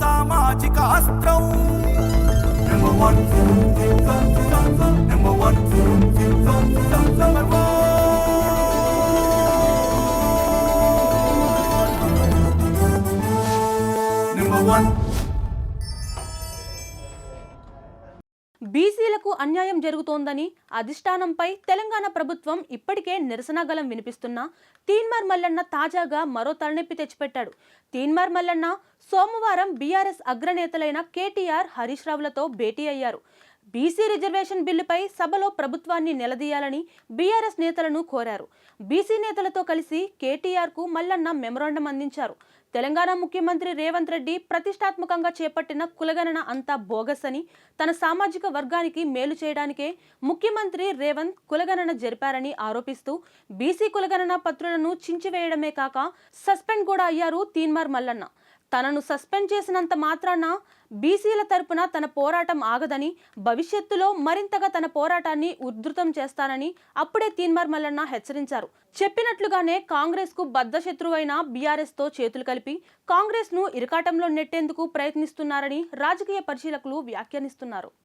సామాజిక అస్త్రం number one number one number one. బీసీలకు అన్యాయం జరుగుతోందని అధిష్టానంపై తెలంగాణ ప్రభుత్వం ఇప్పటికే నిరసన గళం వినిపిస్తున్నా తీన్మార్ మల్లన్న తాజాగా మరో తలనొప్పి తెచ్చిపెట్టాడు. తీన్మార్ మల్లన్న సోమవారం బీఆర్ఎస్ అగ్రనేతలైన కేటీఆర్, హరీష్ రావులతో భేటీ అయ్యారు. బీసీ రిజర్వేషన్ బిల్లుపై సభలో ప్రభుత్వాన్ని నిలదీయాలని బీఆర్ఎస్ నేతలను కోరారు. బీసీ నేతలతో కలిసి కేటీఆర్కు మల్లన్న మెమొరాండం అందించారు. తెలంగాణ ముఖ్యమంత్రి రేవంత్ రెడ్డి ప్రతిష్టాత్మకంగా చేపట్టిన కులగణన అంతా బోగస్ అని, తన సామాజిక వర్గానికి మేలు చేయడానికే ముఖ్యమంత్రి రేవంత్ కులగణన జరిపారని ఆరోపిస్తూ బీసీ కులగణన పత్రులను చించివేయడమే కాక సస్పెండ్ కూడా అయ్యారు తీన్మార్ మల్లన్న. తనను సస్పెండ్ చేసినంత మాత్రాన బీసీల తరపున తన పోరాటం ఆగదని, భవిష్యత్తులో మరింతగా తన పోరాటాన్ని ఉధృతం చేస్తానని అప్పుడే తీన్మార్ మల్లన్న హెచ్చరించారు. చెప్పినట్లుగానే కాంగ్రెస్ కు బద్ధశత్రువైన బీఆర్ఎస్ తో చేతులు కలిపి కాంగ్రెస్ ను ఇరకాటంలో నెట్టేందుకు ప్రయత్నిస్తున్నారని రాజకీయ పరిశీలకులు వ్యాఖ్యానిస్తున్నారు.